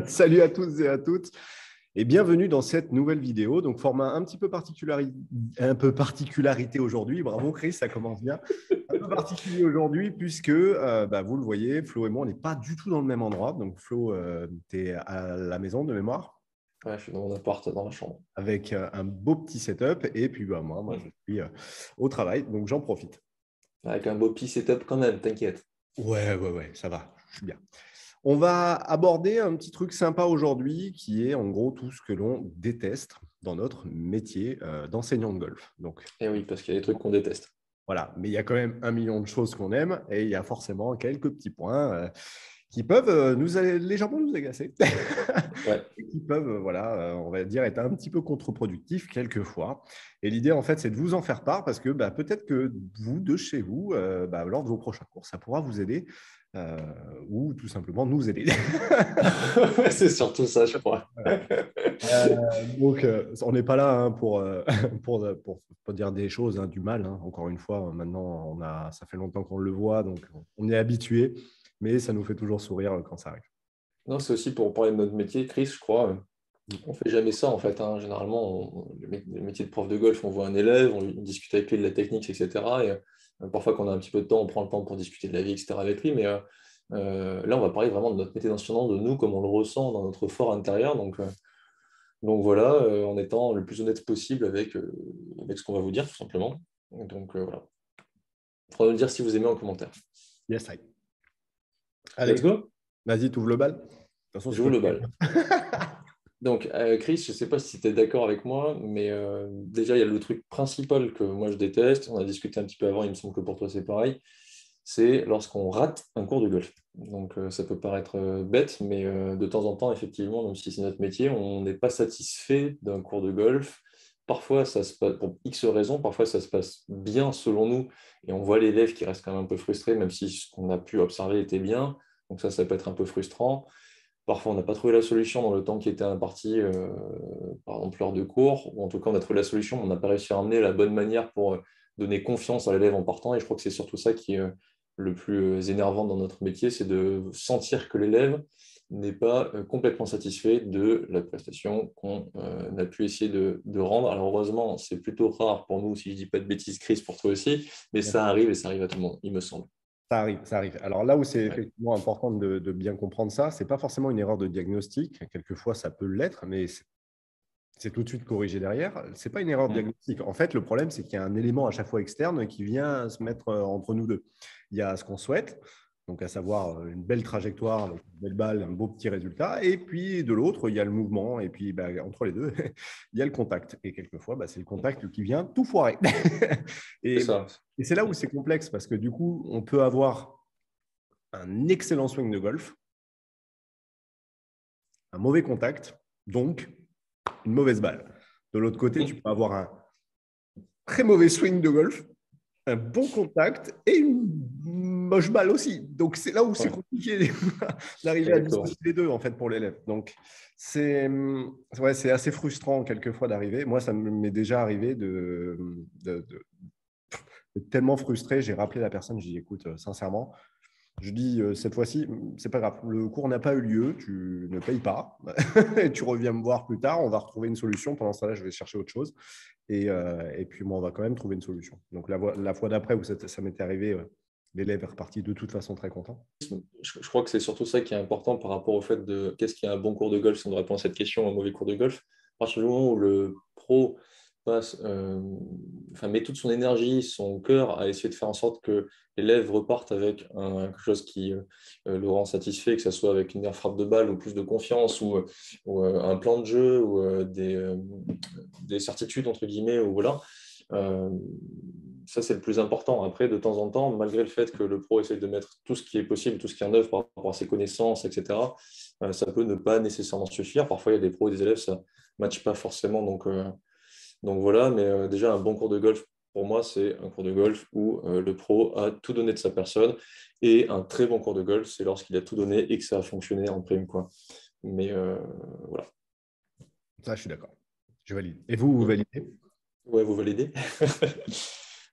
Salut à tous et à toutes et bienvenue dans cette nouvelle vidéo. Donc, format un petit peu particularité aujourd'hui. Bravo Chris, ça commence bien. Un peu particulier aujourd'hui puisque, vous le voyez, Flo et moi, on n'est pas du tout dans le même endroit. Donc, Flo, tu es à la maison de mémoire Ouais, je suis dans mon appart, dans ma chambre. avec un beau petit setup. Et puis, moi, je suis au travail, donc j'en profite. Avec un beau petit setup quand même, t'inquiète. Ouais, ça va, je suis bien. On va aborder un petit truc sympa aujourd'hui qui est en gros tout ce que l'on déteste dans notre métier d'enseignant de golf. Donc Et oui, parce qu'il y a des trucs qu'on déteste. voilà, mais il y a quand même un million de choses qu'on aime et il y a forcément quelques petits points qui peuvent légèrement nous agacer. Ouais. Et qui peuvent, on va dire, être un petit peu contre-productifs quelquefois. Et l'idée, en fait, c'est de vous en faire part parce que peut-être que vous, de chez vous, lors de vos prochains cours, ça pourra vous aider ou tout simplement nous aider. C'est surtout ça, je crois. Voilà. Donc, on n'est pas là pour pas dire des choses, du mal. Encore une fois, maintenant, ça fait longtemps qu'on le voit, donc on est habitué, mais ça nous fait toujours sourire quand ça arrive. Non, c'est aussi pour parler de notre métier, Chris, je crois. On fait jamais ça, en fait, hein. Généralement, le métier de prof de golf, on voit un élève, on discute avec lui de la technique, etc. Et parfois, quand on a un petit peu de temps, on prend le temps pour discuter de la vie, etc. avec lui. Mais là, on va parler vraiment de notre métier d'enseignant, de nous, comme on le ressent dans notre fort intérieur. Donc voilà, en étant le plus honnête possible avec ce qu'on va vous dire, tout simplement. Donc voilà. Il faudra nous dire si vous aimez en commentaire. Yes, I. Let's Allez, go. vas-y, tu ouvres le bal. De toute façon, c'est J'ouvre toi le qui bal. Donc, Chris, je ne sais pas si tu es d'accord avec moi, mais déjà, il y a le truc principal que moi je déteste. On a discuté un petit peu avant, il me semble que pour toi c'est pareil. C'est lorsqu'on rate un cours de golf. Donc, ça peut paraître bête, mais de temps en temps, effectivement, même si c'est notre métier, on n'est pas satisfait d'un cours de golf. Parfois, ça se passe pour X raisons, parfois ça se passe bien selon nous, et on voit l'élève qui reste quand même un peu frustré, même si ce qu'on a pu observer était bien. Donc ça peut être un peu frustrant. Parfois, on n'a pas trouvé la solution dans le temps qui était imparti, par exemple l'heure de cours, ou en tout cas, on a trouvé la solution, mais on n'a pas réussi à emmener la bonne manière pour donner confiance à l'élève en partant. Et je crois que c'est surtout ça qui est le plus énervant dans notre métier, c'est de sentir que l'élève n'est pas complètement satisfait de la prestation qu'on a pu essayer de rendre. Alors heureusement, c'est plutôt rare pour nous, si je ne dis pas de bêtises, Chris, pour toi aussi, mais es. ça arrive et ça arrive à tout le monde, il me semble. Ça arrive, ça arrive. Alors là où c'est Ouais. effectivement important de bien comprendre ça, c'est pas forcément une erreur de diagnostic. Quelquefois, ça peut l'être, mais c'est tout de suite corrigé derrière. C'est pas une erreur de Mm. diagnostic. En fait, le problème, c'est qu'il y a un élément à chaque fois externe qui vient se mettre entre nous deux. Il y a ce qu'on souhaite, donc à savoir une belle trajectoire, avec une belle balle, un beau petit résultat. Et puis de l'autre, il y a le mouvement. Et puis entre les deux, il y a le contact. Et quelquefois, c'est le contact qui vient tout foirer. C'est et ça. et c'est là où c'est complexe parce que du coup, on peut avoir un excellent swing de golf, un mauvais contact, donc une mauvaise balle. De l'autre côté, tu Mm. peux avoir un très mauvais swing de golf, un bon contact et une moche balle aussi. Donc, c'est là où c'est Ouais, compliqué d'arriver à exactement. dissocier les deux, en fait, pour l'élève. Donc, c'est assez frustrant, quelquefois, d'arriver. Moi, ça m'est déjà arrivé d'être tellement frustré. J'ai rappelé la personne, j'ai dit, écoute, sincèrement, je dis cette fois-ci, c'est pas grave, le cours n'a pas eu lieu, tu ne payes pas et tu reviens me voir plus tard, on va retrouver une solution. Pendant ce temps-là, je vais chercher autre chose et puis moi, on va quand même trouver une solution. Donc la fois d'après où ça m'était arrivé, l'élève est reparti de toute façon très content. Je crois que c'est surtout ça qui est important par rapport au fait de qu'est-ce qui est un bon cours de golf si on doit répondre à cette question, un mauvais cours de golf. À partir du moment où le pro met toute son énergie, son cœur à essayer de faire en sorte que l'élève reparte avec quelque chose qui le rend satisfait, que ce soit avec une meilleure frappe de balle ou plus de confiance ou un plan de jeu ou des certitudes, entre guillemets, ou voilà. Euh, Ça, c'est le plus important. Après, de temps en temps, malgré le fait que le pro essaye de mettre tout ce qui est possible, tout ce qui est en œuvre par rapport à ses connaissances, etc., ça peut ne pas nécessairement suffire. Parfois, il y a des pros et des élèves, ça ne matche pas forcément. Donc voilà, mais déjà, un bon cours de golf, pour moi, c'est un cours de golf où le pro a tout donné de sa personne. Et un très bon cours de golf, c'est lorsqu'il a tout donné et que ça a fonctionné en prime, quoi. Mais voilà. Ça, je suis d'accord. Je valide. Et vous validez? Ouais, vous validez?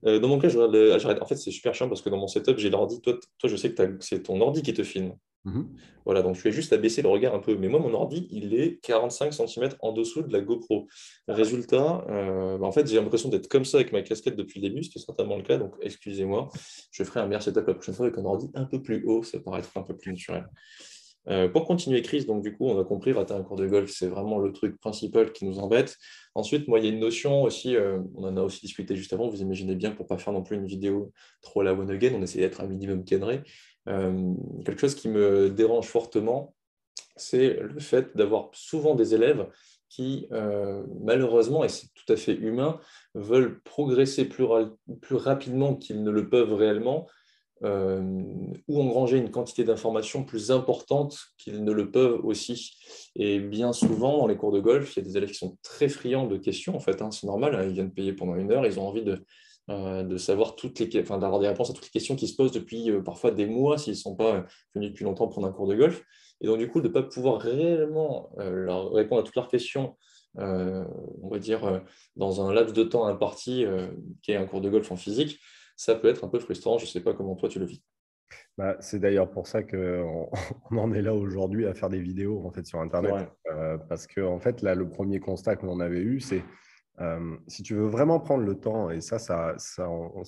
Dans mon cas, en fait, c'est super chiant parce que dans mon setup, j'ai l'ordi. Toi, je sais que c'est ton ordi qui te filme. Mhm. Voilà, donc je fais juste abaisser le regard un peu. Mais moi, mon ordi, il est 45 centimètres en dessous de la GoPro. Résultat, en fait, j'ai l'impression d'être comme ça avec ma casquette depuis le début, ce qui est certainement le cas. Donc, excusez-moi, je ferai un meilleur setup la prochaine fois avec un ordi un peu plus haut, ça paraîtra un peu plus naturel. Pour continuer, Chris, donc du coup, on a compris, rater un cours de golf, c'est vraiment le truc principal qui nous embête. Ensuite, moi, il y a une notion aussi, on en a aussi discuté juste avant, vous imaginez bien, pour ne pas faire non plus une vidéo trop à la one again, on essaie d'être un minimum cadré. Quelque chose qui me dérange fortement, c'est le fait d'avoir souvent des élèves qui, malheureusement, et c'est tout à fait humain, veulent progresser plus rapidement qu'ils ne le peuvent réellement, euh, ou engranger une quantité d'informations plus importante qu'ils ne le peuvent aussi. Et bien souvent, dans les cours de golf, il y a des élèves qui sont très friands de questions, en fait, hein, c'est normal, hein, ils viennent payer pendant une heure, ils ont envie de savoir d'avoir des réponses à toutes les questions qui se posent depuis parfois des mois s'ils ne sont pas venus depuis longtemps prendre un cours de golf. Et donc, du coup, de ne pas pouvoir réellement leur répondre à toutes leurs questions, euh, on va dire, dans un laps de temps imparti, qui est un cours de golf en physique, ça peut être un peu frustrant. Je ne sais pas comment toi tu le vis. Bah, c'est d'ailleurs pour ça qu'on on en est là aujourd'hui à faire des vidéos en fait, sur C'est Internet. vrai. Parce que en fait, là, le premier constat que l'on avait eu, c'est si tu veux vraiment prendre le temps, et ça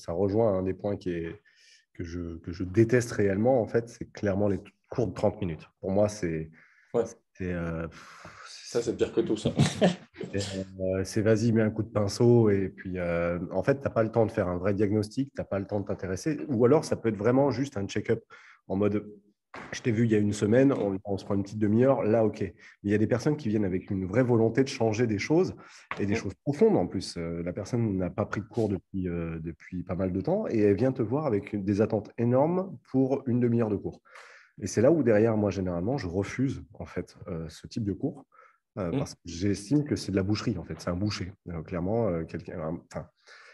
rejoint un des points que je déteste réellement, en fait, c'est clairement les cours de 30 minutes. Pour moi, Ouais, c'est, euh, ça c'est pire que tout ça. c'est vas-y, mets un coup de pinceau et puis en fait, tu n'as pas le temps de faire un vrai diagnostic, tu n'as pas le temps de t'intéresser. Ou alors, ça peut être vraiment juste un check-up en mode je t'ai vu il y a une semaine, on se prend une petite demi-heure, là, ok. Mais il y a des personnes qui viennent avec une vraie volonté de changer des choses et des choses profondes en plus. La personne n'a pas pris de cours depuis pas mal de temps et elle vient te voir avec des attentes énormes pour une demi-heure de cours. Et c'est là où derrière, moi, généralement, je refuse en fait ce type de cours parce que j'estime que c'est de la boucherie en fait, c'est un boucher. Clairement,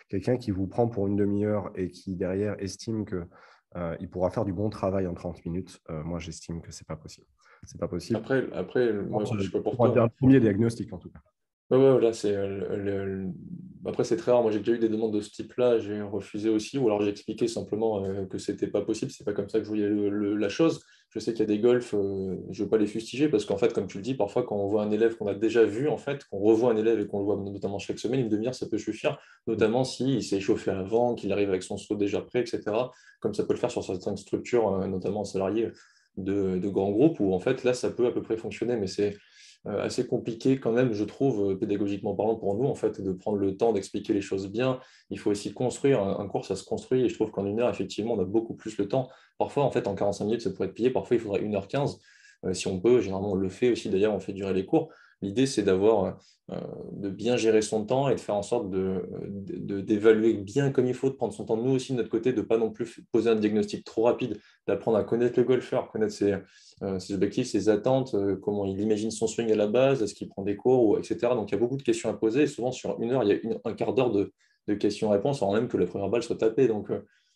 quelqu'un qui vous prend pour une demi-heure et qui derrière estime que il pourra faire du bon travail en 30 minutes, moi j'estime que c'est pas possible. C'est pas possible. Après, moi, je sais pas pour Pour toi, faire hein. le premier diagnostic en tout cas. Ouais, ouais, là, c'est après, c'est très rare. Moi, j'ai déjà eu des demandes de ce type-là, j'ai refusé aussi, ou alors j'ai expliqué simplement que c'était pas possible, c'est pas comme ça que je voyais la chose. Je sais qu'il y a des golfs, je ne veux pas les fustiger, parce qu'en fait, comme tu le dis, parfois, quand on voit un élève qu'on a déjà vu, en fait, qu'on revoit un élève et qu'on le voit notamment chaque semaine, une demi-heure, ça peut suffire, notamment s'il s'est échauffé avant, qu'il arrive avec son saut déjà prêt, etc., comme ça peut le faire sur certaines structures, notamment salariés de grands groupes, où en fait, là, ça peut à peu près fonctionner, mais c'est assez compliqué quand même, je trouve, pédagogiquement parlant pour nous, en fait, de prendre le temps d'expliquer les choses bien. Il faut aussi construire. Un cours, ça se construit. Et je trouve qu'en une heure, effectivement, on a beaucoup plus le temps. Parfois, en fait, en 45 minutes, ça pourrait être payé. Parfois, il faudrait 1h15. Si on peut, généralement, on le fait aussi. D'ailleurs, on fait durer les cours. L'idée, c'est de bien gérer son temps et de faire en sorte d'évaluer bien comme il faut, de prendre son temps, nous aussi, de notre côté, de ne pas non plus poser un diagnostic trop rapide, d'apprendre à connaître le golfeur, connaître ses objectifs, ses attentes, comment il imagine son swing à la base, est-ce qu'il prend des cours, etc. Donc il y a beaucoup de questions à poser et souvent sur une heure, il y a un quart d'heure de questions-réponses avant même que la première balle soit tapée. Donc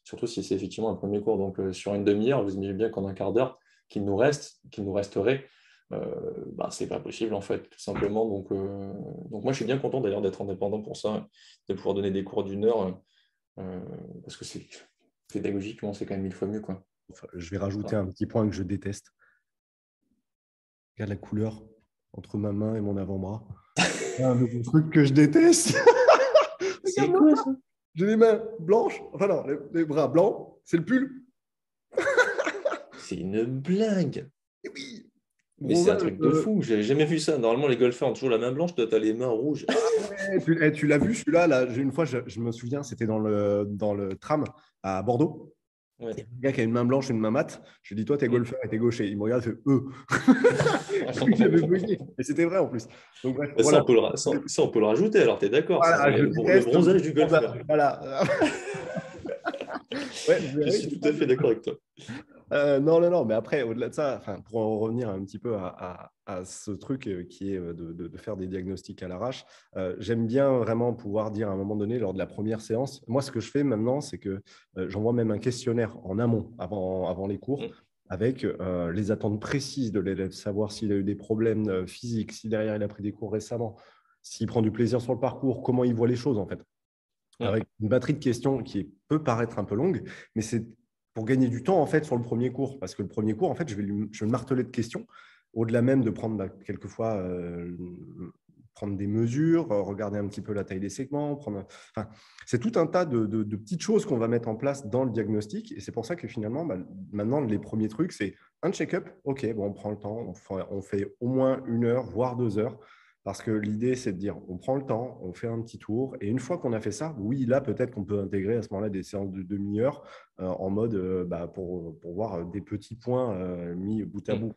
surtout si c'est effectivement un premier cours. Donc sur une demi-heure, vous imaginez bien qu'en un quart d'heure qu'il nous resterait, c'est pas possible en fait, tout simplement. Donc moi je suis bien content d'ailleurs d'être indépendant pour ça, de pouvoir donner des cours d'une heure, euh, parce que c'est pédagogiquement c'est quand même 1000 fois mieux, quoi. Enfin, je vais rajouter Voilà. un petit point que je déteste. Regarde la couleur entre ma main et mon avant-bras. Un nouveau truc que je déteste. C'est Regarde-moi quoi ça. ça? J'ai les mains blanches, enfin non, les bras blancs, c'est le pull. C'est une blague. Et oui, Mais c'est Romain, un truc de fou, j'ai jamais vu ça. Normalement, les golfeurs ont toujours la main blanche, toi, t'as les mains rouges. tu l'as vu celui-là, là, une fois, je me souviens, c'était dans le tram à Bordeaux. Ouais. Il y a un gars qui a une main blanche et une main mate. Je lui dis, toi, t'es Mm. golfeur et t'es gaucher. Il me regarde, il fait, J'avais bugué. Et c'était vrai en plus. Donc, bref, Ça, voilà. on peut le rajouter, alors t'es d'accord, ça. Voilà, Il y a je le déteste le bronzage du golfeur. bronzage. Voilà. Ouais, vous Je verrez, suis tout à fait d'accord avec toi. non, non, non, mais après, au-delà de ça, enfin, pour en revenir un petit peu à ce truc qui est de faire des diagnostics à l'arrache, j'aime bien vraiment pouvoir dire à un moment donné, lors de la première séance, moi, ce que je fais maintenant, c'est que j'envoie même un questionnaire en amont, avant les cours, Mm. avec les attentes précises de l'élève, savoir s'il a eu des problèmes physiques, si derrière il a pris des cours récemment, s'il prend du plaisir sur le parcours, comment il voit les choses, en fait. Mm. Avec une batterie de questions qui peut paraître un peu longue, mais c'est pour gagner du temps en fait sur le premier cours. Parce que le premier cours, en fait, je vais le marteler de questions, au-delà même de prendre quelquefois prendre des mesures, regarder un petit peu la taille des segments. Enfin, c'est tout un tas de petites choses qu'on va mettre en place dans le diagnostic. Et c'est pour ça que finalement, maintenant, les premiers trucs, c'est un check-up. OK, bon, on prend le temps, on fait au moins 1 heure, voire 2 heures. Parce que l'idée, c'est de dire, on prend le temps, on fait un petit tour. Et une fois qu'on a fait ça, oui, là, peut-être qu'on peut intégrer à ce moment-là des séances de demi-heure en mode pour voir des petits points mis bout à bout.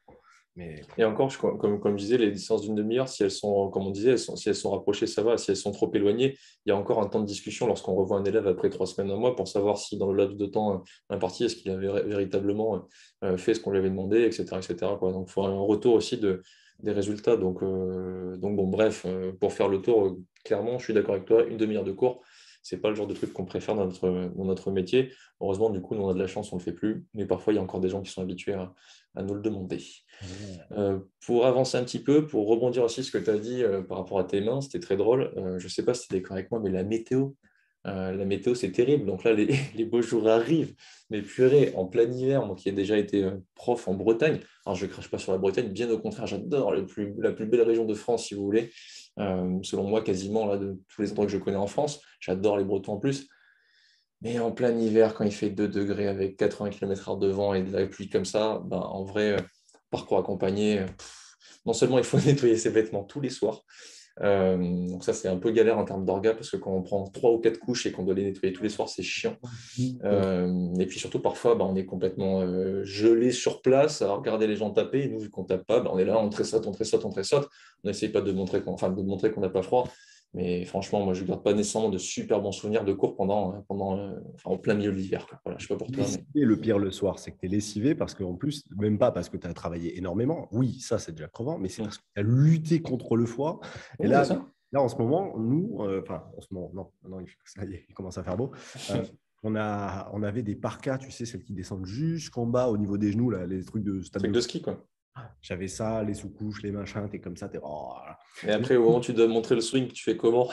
Mais... Et encore, comme je disais, les distances d'une demi-heure, si elles sont, comme on disait, si elles sont rapprochées, ça va. Si elles sont trop éloignées, il y a encore un temps de discussion lorsqu'on revoit un élève après 3 semaines, un mois, pour savoir si dans le laps de temps imparti, est-ce qu'il avait véritablement fait ce qu'on lui avait demandé, etc. etc. quoi. Donc, il faut un retour aussi des résultats. Donc bon, bref, pour faire le tour, clairement, je suis d'accord avec toi, une demi-heure de cours, ce n'est pas le genre de truc qu'on préfère dans notre métier. Heureusement, du coup, nous, on a de la chance, on ne le fait plus. Mais parfois, il y a encore des gens qui sont habitués à nous le demander. Pour avancer un petit peu, pour rebondir aussi sur ce que tu as dit par rapport à tes mains, c'était très drôle. Je ne sais pas si tu es d'accord avec moi, mais la météo, c'est terrible. Donc là, les beaux jours arrivent. Mais purée, en plein hiver, moi qui ai déjà été prof en Bretagne, alors je ne crache pas sur la Bretagne, bien au contraire, j'adore la plus belle région de France, si vous voulez. Selon moi, quasiment là, de tous les endroits que je connais en France, j'adore les Bretons en plus. Mais en plein hiver, quand il fait 2 degrés avec 80 km/h de vent et de la pluie comme ça, en vrai, parcours accompagné, non seulement il faut nettoyer ses vêtements tous les soirs, donc ça c'est un peu galère en termes d'orga parce que quand on prend 3 ou 4 couches et qu'on doit les nettoyer tous les soirs, c'est chiant. Et puis surtout parfois on est complètement gelé sur place à regarder les gens taper, et nous vu qu'on tape pas, on est là, on tressaute, on n'essaye pas de montrer qu'on n'a pas froid. Mais franchement, moi, je ne garde pas nécessairement de super bons souvenirs de cours en plein milieu de l'hiver. Voilà, je ne sais pas pour toi. Mais... Le pire le soir, c'est que tu es lessivé parce qu'en plus, même pas parce que tu as travaillé énormément. Oui, ça, c'est déjà crevant, mais c'est parce que tu as lutté contre le froid. Et là, en ce moment, nous, en ce moment, non, il commence à faire beau. On avait des parkas, tu sais, celles qui descendent jusqu'en bas au niveau des genoux, là, les trucs de stade de ski, quoi. J'avais ça, les sous-couches, les machins, t'es comme ça, t'es... Oh. Et après, au moment où tu dois montrer le swing, tu fais comment?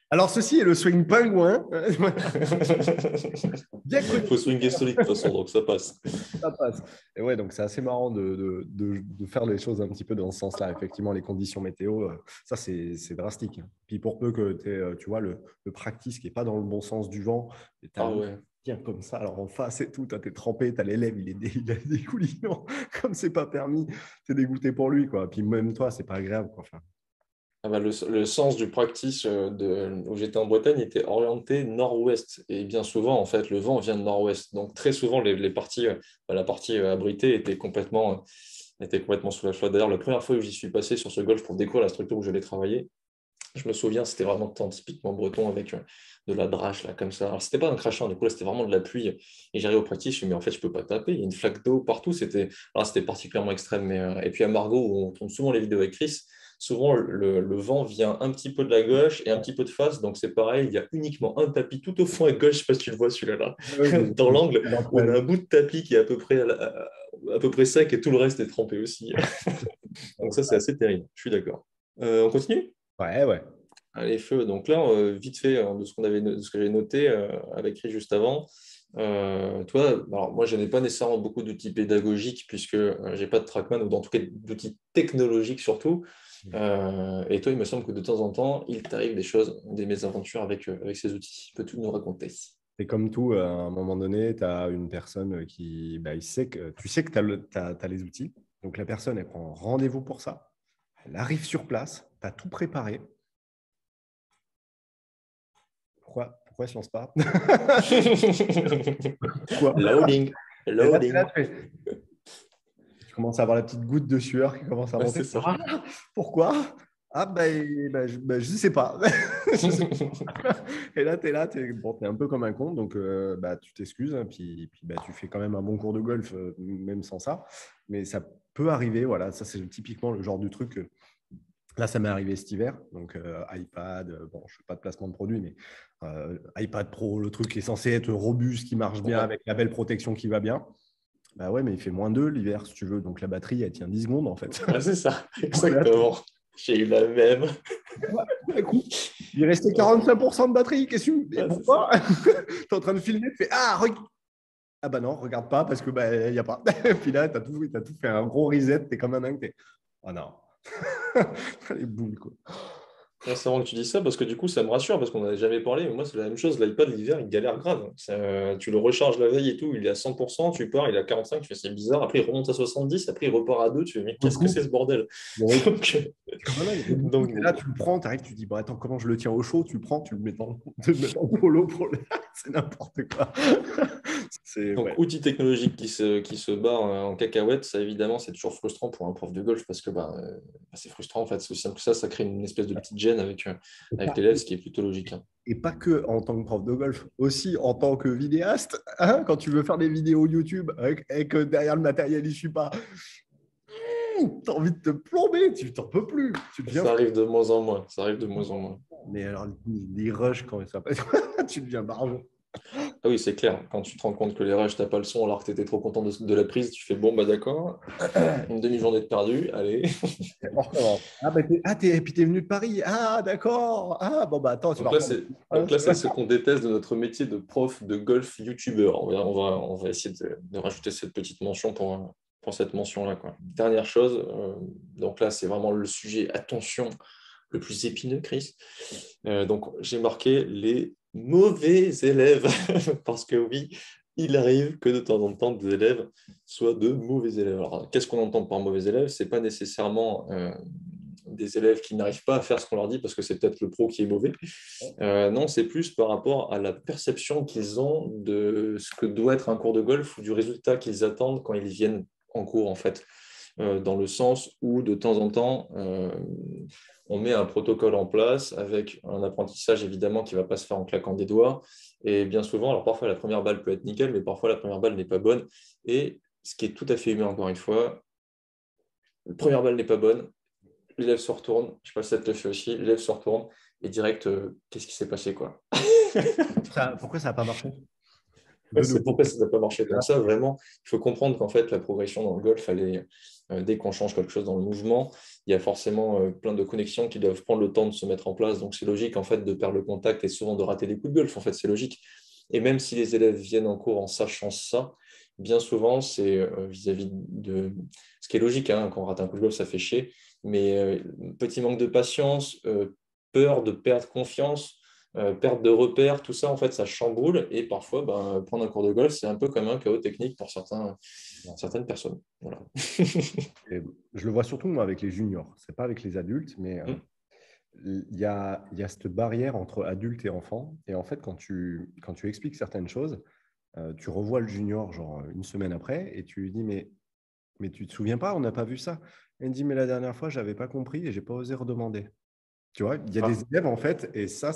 Alors, ceci est le swing pingouin. Il faut swinger solide de toute façon, donc ça passe. Ça passe. Et ouais, donc c'est assez marrant de faire les choses un petit peu dans ce sens-là. Effectivement, les conditions météo, ça, c'est drastique. Puis pour peu que tu aies, tu vois, le practice qui n'est pas dans le bon sens du vent, et bien comme ça, alors en face et tout, t'es trempé, t'as l'élève, il a des coulissements, comme c'est pas permis, t'es dégoûté pour lui, quoi. Puis même toi, c'est pas agréable, quoi. Enfin... le sens du practice où j'étais en Bretagne était orienté nord-ouest. Et bien souvent, en fait, le vent vient de nord-ouest. Donc très souvent, la partie abritée était complètement sous la flotte. D'ailleurs, la première fois où j'y suis passé sur ce golf pour découvrir la structure où j'allais travailler, je me souviens, c'était vraiment temps typiquement breton avec de la drache, là, comme ça. Alors, c'était pas un crachin, du coup, là, c'était vraiment de la pluie. Et j'arrive au practice, je me dis, mais en fait, je peux pas taper. Il y a une flaque d'eau partout. C'était particulièrement extrême. Et puis à Margot, où on tourne souvent les vidéos avec Chris, souvent, le vent vient un petit peu de la gauche et un petit peu de face. Donc, c'est pareil, il y a uniquement un tapis tout au fond à gauche. Je ne sais pas si tu le vois, celui-là, dans l'angle. On a un bout de tapis qui est à peu près sec et tout le reste est trempé aussi. Donc, ça, c'est assez terrible. Je suis d'accord. On continue? Ouais. Allez, feu. Donc là, vite fait, de ce que j'ai noté avec Chris juste avant. Toi, alors moi, je n'ai pas nécessairement beaucoup d'outils pédagogiques puisque je n'ai pas de Trackman ou en tout cas d'outils technologiques surtout. Et toi, il me semble que de temps en temps, il t'arrive des choses, des mésaventures avec ces outils. Peux-tu nous raconter? C'est comme tout, à un moment donné, tu as une personne qui tu sais que tu as les outils. Donc la personne, elle prend rendez-vous pour ça. Elle arrive sur place, tu as tout préparé. Pourquoi elle ne se lance pas? Loading. Tu commences à avoir la petite goutte de sueur qui commence à monter. Pourquoi? Je ne sais pas. Et là, tu es là, tu es un peu comme un con, donc tu t'excuses, hein, puis tu fais quand même un bon cours de golf, même sans ça. Mais ça peut arriver, voilà, ça c'est typiquement le genre de truc. Là, ça m'est arrivé cet hiver, donc iPad, je ne fais pas de placement de produit, mais iPad Pro, le truc qui est censé être robuste, qui marche bien, avec la belle protection qui va bien. Bah ouais, mais il fait -2 l'hiver, si tu veux, donc la batterie, elle tient 10 secondes en fait. C'est ça, exactement. J'ai eu la même. Il restait 45% de batterie. Qu'est-ce que tu... Ouais, Pourquoi tu es en train de filmer, tu fais ah bah non, regarde pas parce que bah, y a pas. Puis là, tu as tout fait un gros reset, tu es comme un dingue. Oh non. Les boules, quoi. C'est marrant que tu dis ça parce que du coup, ça me rassure parce qu'on n'en a jamais parlé. Mais moi, c'est la même chose. L'iPad, l'hiver, il galère grave. Tu le recharges la veille et tout, il est à 100%, tu pars, il est à 45, tu fais c'est bizarre. Après, il remonte à 70, après, il repart à 2. Tu fais mais qu'est-ce que c'est ce bordel? Donc, Comme un dingue. Et du coup, donc, là, bon. tu le prends, tu arrives, tu dis, bon, attends, comment je le tiens au chaud? Tu le prends, tu le mets tu le mets en polo pour le... C'est n'importe quoi. Donc, Ouais. outil technologique qui se barre en cacahuète, ça évidemment, c'est toujours frustrant pour un prof de golf parce que c'est frustrant en fait. C'est aussi simple que ça crée une espèce de petite gêne Et avec pas, l'élève, ce qui est plutôt logique, hein. et pas que en tant que prof de golf, aussi en tant que vidéaste, hein, quand tu veux faire des vidéos YouTube et que derrière le matériel, il ne suit pas, tu as envie de te plomber, tu t'en peux plus. Tu deviens Ça fou. arrive de moins en moins. Ça arrive de moins en moins. Mais alors, les rushs, quand ça passe, tu deviens barjot. Ah oui, c'est clair. Quand tu te rends compte que les rushs, t'as pas le son alors que tu étais trop content de la prise, tu fais bon, bah d'accord, une demi-journée de perdu, allez. On recommence. Ah, bah, et puis t'es venu de Paris. Ah, d'accord. Ah, bon, bah attends, tu vas Donc là, reprendre. c'est Hein, donc là, c'est ce qu'on déteste de notre métier de prof de golf youtubeur. On va essayer de rajouter cette petite mention pour cette mention-là, quoi. Dernière chose, donc là, c'est vraiment le sujet, attention, le plus épineux, Chris. Donc, j'ai marqué les mauvais élèves, parce que oui, il arrive que de temps en temps des élèves soient de mauvais élèves. Alors, qu'est-ce qu'on entend par mauvais élèves? Ce n'est pas nécessairement des élèves qui n'arrivent pas à faire ce qu'on leur dit parce que c'est peut-être le pro qui est mauvais. Non, c'est plus par rapport à la perception qu'ils ont de ce que doit être un cours de golf ou du résultat qu'ils attendent quand ils viennent en cours, en fait. Dans le sens où de temps en temps, on met un protocole en place avec un apprentissage évidemment qui ne va pas se faire en claquant des doigts. Et bien souvent, alors parfois la première balle peut être nickel, mais parfois la première balle n'est pas bonne. Et ce qui est tout à fait humain, encore une fois, la première balle n'est pas bonne, l'élève se retourne, je ne sais pas si ça te le fait aussi, l'élève se retourne et direct, qu'est-ce qui s'est passé, quoi? Pourquoi ça n'a pas marché? De C'est nouveau. pourquoi ça n'a pas marché. Donc ça, vraiment, il faut comprendre qu'en fait, la progression dans le golf, dès qu'on change quelque chose dans le mouvement, il y a forcément plein de connexions qui doivent prendre le temps de se mettre en place. Donc c'est logique en fait de perdre le contact et souvent de rater des coups de golf. En fait, c'est logique. Et même si les élèves viennent en cours en sachant ça, bien souvent, c'est vis-à-vis de... Ce qui est logique, hein, quand on rate un coup de golf, ça fait chier. Mais petit manque de patience, peur de perdre confiance, perte de repères, tout ça, en fait, ça chamboule. Et parfois, prendre un cours de golf, c'est un peu comme un chaos technique pour certaines personnes. Voilà. Et je le vois surtout moi, avec les juniors. C'est pas avec les adultes, mais il y a cette barrière entre adultes et enfants. Et en fait, quand tu expliques certaines choses, tu revois le junior genre une semaine après et tu lui dis mais tu te souviens pas, on n'a pas vu ça. Et il me dit mais la dernière fois, j'avais pas compris et j'ai pas osé redemander. Tu vois, il y a Ah, des élèves en fait, et ça,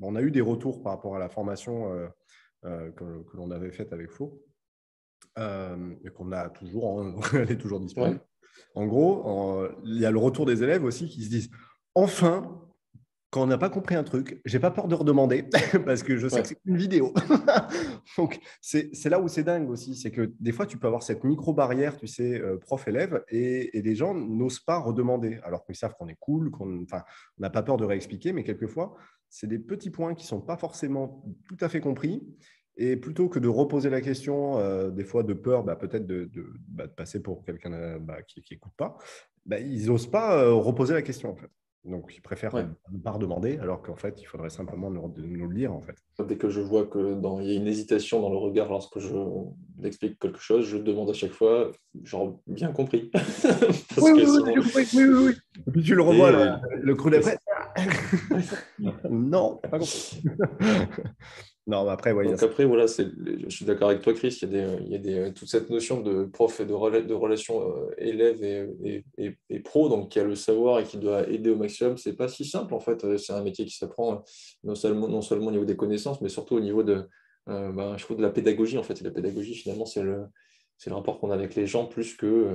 on a eu des retours par rapport à la formation que l'on avait faite avec Flo, et qu'on a toujours, hein, elle est toujours ouais. disponible. En gros, il y a le retour des élèves aussi qui se disent enfin, quand on n'a pas compris un truc, j'ai pas peur de redemander parce que je sais que Ouais. c'est une vidéo. Donc, c'est là où c'est dingue aussi. C'est que des fois, tu peux avoir cette micro-barrière, tu sais, prof-élève, et les gens n'osent pas redemander, alors qu'ils savent qu'on est cool, enfin, on n'a pas peur de réexpliquer, mais quelquefois, c'est des petits points qui ne sont pas forcément tout à fait compris. Et plutôt que de reposer la question, des fois de peur, peut-être de passer pour quelqu'un qui n'écoute pas, ils n'osent pas reposer la question, en fait. Donc, ils préfèrent Ouais. ne pas redemander, alors qu'en fait, il faudrait simplement nous le dire, en fait. Dès que je vois il y a une hésitation dans le regard lorsque je explique quelque chose, je demande à chaque fois, genre, bien compris. Parce Oui, oui, que oui, sinon. j'ai compris. Oui, oui, oui. Et puis tu le revois, Et, le coup d'après. Non, pas compris. Non, mais après, ouais, il y a Donc ça. après, voilà, je suis d'accord avec toi, Chris, toute cette notion de prof et de relation élève et pro, donc qui a le savoir et qui doit aider au maximum, c'est pas si simple en fait. C'est un métier qui s'apprend non seulement au niveau des connaissances, mais surtout au niveau je trouve de la pédagogie en fait. Et la pédagogie, finalement, c'est le rapport qu'on a avec les gens plus que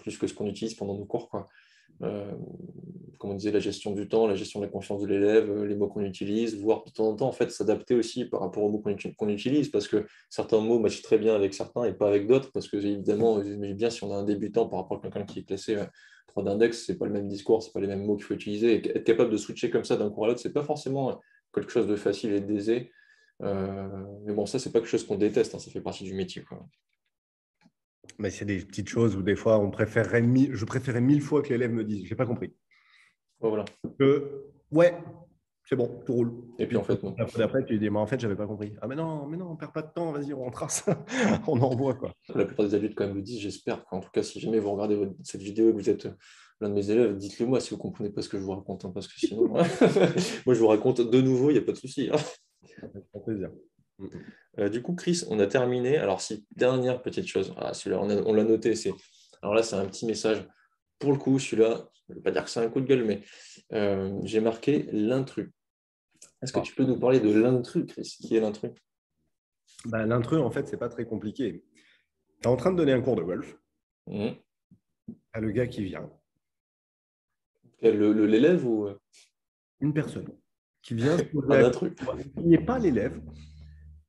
ce qu'on utilise pendant nos cours, quoi. Euh, Comme on disait, la gestion du temps, la gestion de la confiance de l'élève, les mots qu'on utilise, voire de temps en temps, en fait, s'adapter aussi par rapport aux mots qu'on utilise, parce que certains mots matchent très bien avec certains et pas avec d'autres, parce que évidemment, bien si on a un débutant par rapport à quelqu'un qui est classé prof d'index, ce n'est pas le même discours, ce n'est pas les mêmes mots qu'il faut utiliser. Et être capable de switcher comme ça d'un cours à l'autre, ce n'est pas forcément quelque chose de facile et d'aisé. Mais bon, ça, c'est pas quelque chose qu'on déteste, hein, ça fait partie du métier, quoi. Mais c'est des petites choses où des fois, je préférais 1000 fois que l'élève me dise, je n'ai pas compris. Voilà. Ouais, c'est bon, tout roule. Et puis en fait, non. La fois d'après, tu lui dis, mais en fait, j'avais pas compris. Ah, mais non, on ne perd pas de temps, vas-y, on trace, on envoie, quoi. La plupart des adultes, quand même, le disent, j'espère. En tout cas, si jamais vous regardez cette vidéo et que vous êtes l'un de mes élèves, dites-le moi si vous ne comprenez pas ce que je vous raconte, hein, parce que sinon, moi, je vous raconte de nouveau, il n'y a pas de souci, hein. Ça fait plaisir. Du coup, Chris, on a terminé. Alors, si, dernière petite chose. Ah, celui-là, on l'a noté. Alors là, c'est un petit message. Pour le coup, celui-là, je ne veux pas dire que c'est un coup de gueule, mais j'ai marqué l'intrus. Est-ce que tu peux nous parler de l'intrus, Chris? Qui est l'intrus? Bah, l'intrus, en fait, c'est pas très compliqué. Tu es en train de donner un cours de golf à le gars qui vient. L'élève ou Une personne qui vient un intrus? Il n'est pas l'élève.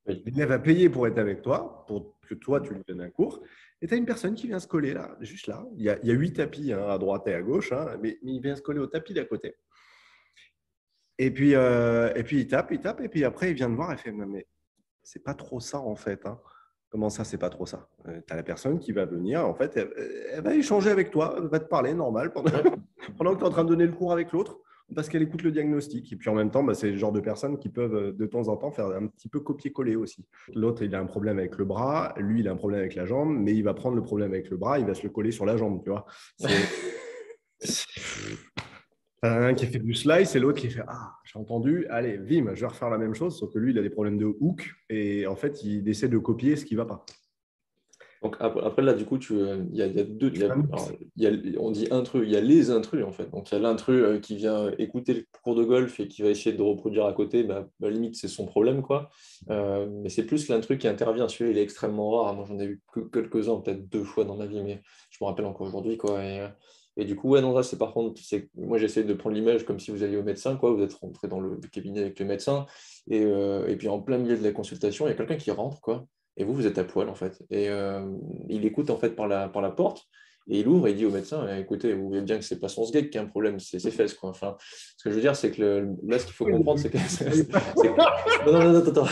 Oui. L'élève a payé pour être avec toi, pour que toi, tu lui donnes un cours. Et tu as une personne qui vient se coller là, juste là. Il y a 8 tapis hein, à droite et à gauche, hein, mais il vient se coller au tapis d'à côté. Et puis il tape, et puis après, il vient te voir et fait, mais c'est pas trop ça en fait. Hein. Comment ça, c'est pas trop ça? Tu as la personne qui va venir, en fait, elle va échanger avec toi, elle va te parler normal pendant que tu es en train de donner le cours avec l'autre, parce qu'elle écoute le diagnostic. Et puis en même temps, bah, c'est le genre de personnes qui peuvent de temps en temps faire un petit peu copier-coller aussi. L'autre, il a un problème avec le bras, lui, il a un problème avec la jambe, mais il va prendre le problème avec le bras, il va se le coller sur la jambe, tu vois. Un qui fait du slice et l'autre qui fait ah, j'ai entendu, allez, vim, je vais refaire la même chose, sauf que lui, il a des problèmes de hook et en fait, il essaie de copier ce qui ne va pas. Donc après, là, du coup, il y a deux. On dit intrus, il y a les intrus, en fait. Donc, il y a l'intrus qui vient écouter le cours de golf et qui va essayer de reproduire à côté. Bah, limite, c'est son problème, quoi. Mais c'est plus l'intrus qui intervient. Celui-là, il est extrêmement rare. Moi, j'en ai eu que quelques-uns, peut-être 2 fois dans ma vie, mais je me rappelle encore aujourd'hui, quoi. Et du coup, ouais, non, là, c'est par contre, moi, j'essaie de prendre l'image comme si vous alliez au médecin, quoi. Vous êtes rentré dans le cabinet avec le médecin. Et puis, en plein milieu de la consultation, il y a quelqu'un qui rentre, quoi. Et vous êtes à poil, en fait. Et il écoute, en fait, par la porte, et il ouvre et il dit au médecin, écoutez, vous voyez bien que c'est pas son sgeg qui a un problème, c'est ses fesses, quoi. Enfin, ce que je veux dire, c'est que là, ce qu'il faut comprendre, c'est que... Non, attends.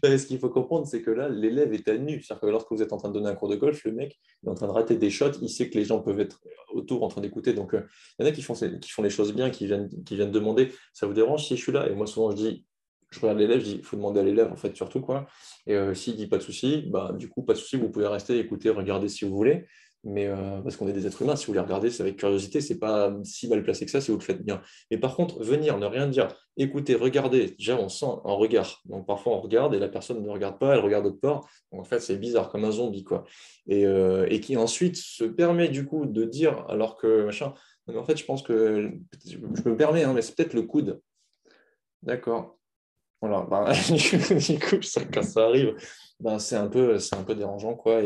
Non, ce qu'il faut comprendre, c'est que là, l'élève est à nu. C'est-à-dire que lorsque vous êtes en train de donner un cours de golf, le mec est en train de rater des shots, il sait que les gens peuvent être autour en train d'écouter. Donc, il y en a qui font les choses bien, qui viennent demander, ça vous dérange si je suis là? Et moi, souvent, je regarde l'élève, je dis, il faut demander à l'élève, en fait, surtout, quoi. Et s'il dit pas de souci, bah, du coup, pas de souci, vous pouvez rester, écouter, regarder si vous voulez. Mais parce qu'on est des êtres humains, si vous les regardez, c'est avec curiosité, c'est pas si mal placé que ça si vous le faites bien. Mais par contre, venir, ne rien dire, écouter, regarder, déjà on sent un regard. Donc parfois on regarde et la personne ne regarde pas, elle regarde autre part. Donc en fait, c'est bizarre, comme un zombie, quoi. Et qui ensuite se permet du coup de dire, alors que machin, mais en fait, je pense que je me permets, hein, mais c'est peut-être le coude. D'accord. Voilà, bah, du coup, quand ça arrive, bah, c'est un peu dérangeant, quoi.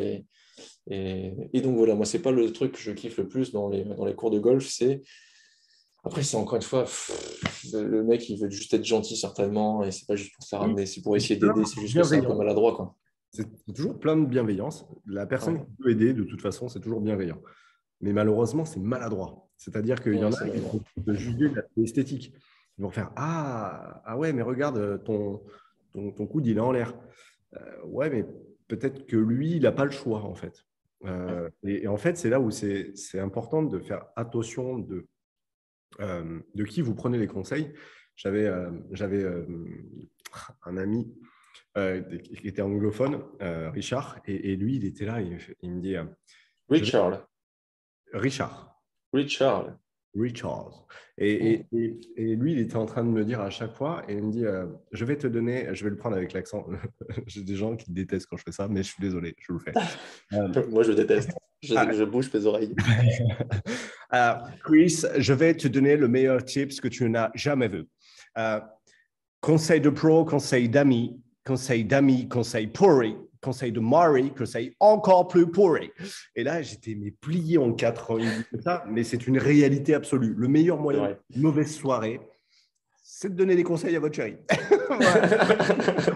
Et donc voilà, moi, c'est pas le truc que je kiffe le plus dans les cours de golf. Après, c'est encore une fois, le mec, il veut juste être gentil, certainement, et c'est pas juste pour se faire ramener, c'est pour essayer d'aider, c'est juste que c'est un peu maladroit, quoi. C'est toujours plein de bienveillance. La personne qui peut aider, de toute façon, c'est toujours bienveillant. Mais malheureusement, c'est maladroit. C'est-à-dire qu'il y en a qui vont te juger de l'esthétique. Ils vont faire ah ouais, mais regarde, ton coude, il est en l'air. Ouais, mais peut-être que lui, il n'a pas le choix, en fait. Et en fait, c'est là où c'est important de faire attention de qui vous prenez les conseils. J'avais un ami qui était anglophone, Richard, et lui, il était là, il me dit Richard. Richard. Et lui, il était en train de me dire à chaque fois, et il me dit, je vais le prendre avec l'accent. J'ai des gens qui détestent quand je fais ça, mais je suis désolé, je le fais. Moi, je déteste. Je bouge mes oreilles. Chris, je vais te donner le meilleur tips que tu n'as jamais vu. Conseil de pro, conseil d'amis, conseil pourri, conseil de mari, conseil encore plus pourri. Et là, j'étais plié en 4 ça, mais c'est une réalité absolue. Le meilleur moyen d'une mauvaise soirée, c'est de donner des conseils à votre chérie.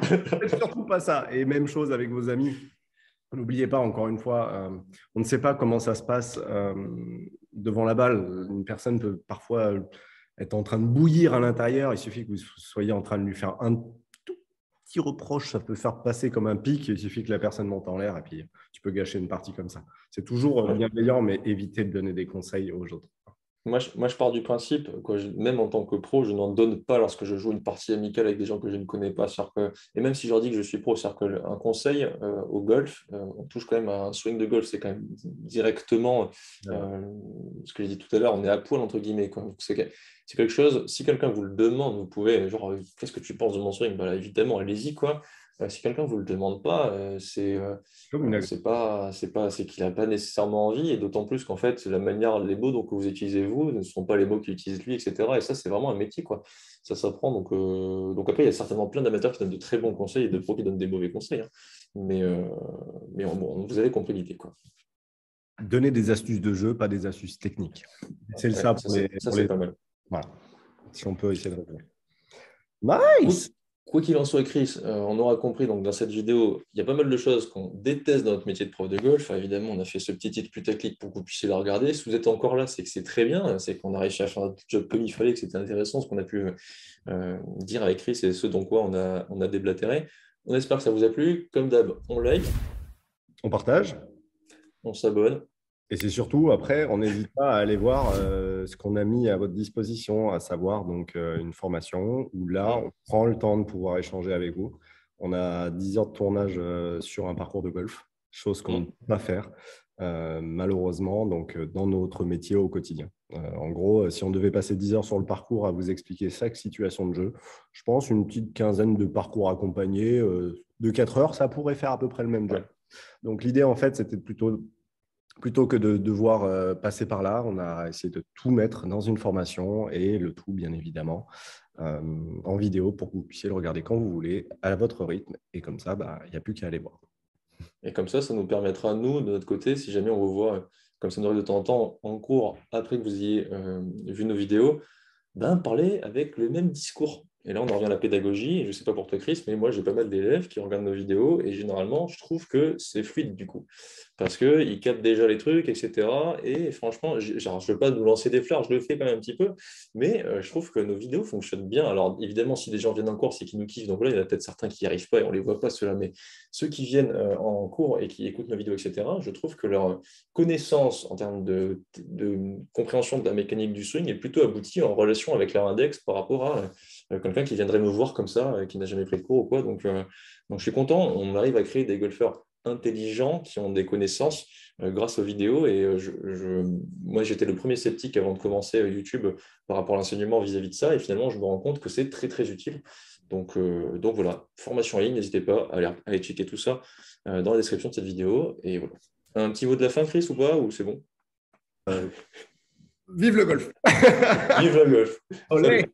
Faites surtout pas ça. Et même chose avec vos amis. N'oubliez pas, encore une fois, on ne sait pas comment ça se passe devant la balle. Une personne peut parfois être en train de bouillir à l'intérieur. Il suffit que vous soyez en train de lui faire un tout petit reproche. Ça peut faire passer comme un pic. Il suffit que la personne monte en l'air et puis tu peux gâcher une partie comme ça. C'est toujours bienveillant, mais éviter de donner des conseils aux autres. Moi, je pars du principe, quoi, même en tant que pro, je n'en donne pas lorsque je joue une partie amicale avec des gens que je ne connais pas. Et même si je leur dis que je suis pro, c'est-à-dire qu'un conseil au golf, on touche quand même à un swing de golf, c'est quand même directement ce que j'ai dit tout à l'heure, on est à poil, entre guillemets, quoi. C'est quelque chose, si quelqu'un vous le demande, vous pouvez, genre, qu'est-ce que tu penses de mon swing? Bah, là, évidemment, allez-y, quoi. Si quelqu'un ne vous le demande pas, c'est qu'il n'a pas nécessairement envie, et d'autant plus qu'en fait, la manière, les mots que vous utilisez vous ne sont pas les mots qu'il utilise lui, etc. Et ça, c'est vraiment un métier, quoi. Ça s'apprend. Donc après, il y a certainement plein d'amateurs qui donnent de très bons conseils et de pros qui donnent des mauvais conseils, hein. Mais bon, vous avez compris l'idée, quoi. Donner des astuces de jeu, pas des astuces techniques. C'est ça pour c'est pas mal. Voilà. Si on peut essayer de répondre. Nice! Quoi qu'il en soit, Chris, on aura compris donc, dans cette vidéo, il y a pas mal de choses qu'on déteste dans notre métier de prof de golf. Enfin, évidemment, on a fait ce petit titre putaclic pour que vous puissiez la regarder. Si vous êtes encore là, c'est que c'est très bien. C'est qu'on a réussi à faire un job comme il fallait, que c'était intéressant ce qu'on a pu dire avec Chris et ce dont quoi on a déblatéré. On espère que ça vous a plu. Comme d'hab, on like, on partage, on s'abonne. Et c'est surtout, après, on n'hésite pas à aller voir ce qu'on a mis à votre disposition, à savoir donc une formation où là, on prend le temps de pouvoir échanger avec vous. On a 10 heures de tournage sur un parcours de golf, chose qu'on ne peut pas faire malheureusement donc, dans notre métier au quotidien. En gros, si on devait passer 10 heures sur le parcours à vous expliquer chaque situation de jeu, je pense une petite quinzaine de parcours accompagnés de 4 heures, ça pourrait faire à peu près le même job. Donc l'idée, en fait, c'était plutôt que de devoir passer par là, on a essayé de tout mettre dans une formation et le tout, bien évidemment, en vidéo pour que vous puissiez le regarder quand vous voulez, à votre rythme. Et comme ça, il n'y a plus qu'à aller voir. Et comme ça nous permettra, nous, de notre côté, si jamais on vous voit, comme ça nous arrive de temps en temps, en cours, après que vous ayez vu nos vidéos, parler avec le même discours. Et là, on en revient à la pédagogie. Je ne sais pas pour toi, Chris, mais moi, j'ai pas mal d'élèves qui regardent nos vidéos et généralement, je trouve que c'est fluide du coup. Parce qu'ils captent déjà les trucs, etc. Et franchement, je ne veux pas nous lancer des fleurs, je le fais quand même un petit peu, mais je trouve que nos vidéos fonctionnent bien. Alors, évidemment, si des gens viennent en cours, c'est qu'ils nous kiffent. Donc là, il y en a peut-être certains qui n'y arrivent pas et on ne les voit pas, ceux-là. Mais ceux qui viennent en cours et qui écoutent nos vidéos, etc., je trouve que leur connaissance en termes de compréhension de la mécanique du swing est plutôt aboutie en relation avec leur index par rapport à quelqu'un qui viendrait me voir comme ça, qui n'a jamais pris de cours ou quoi. Donc, je suis content, on arrive à créer des golfeurs intelligents qui ont des connaissances grâce aux vidéos. Et moi, j'étais le premier sceptique avant de commencer YouTube par rapport à l'enseignement vis-à-vis de ça. Et finalement, je me rends compte que c'est très, très utile. Donc voilà, formation en ligne, n'hésitez pas à aller checker tout ça dans la description de cette vidéo. Et voilà. Un petit mot de la fin, Chris, ou pas? Ou c'est bon? Vive le golf! Vive le golf! Olé!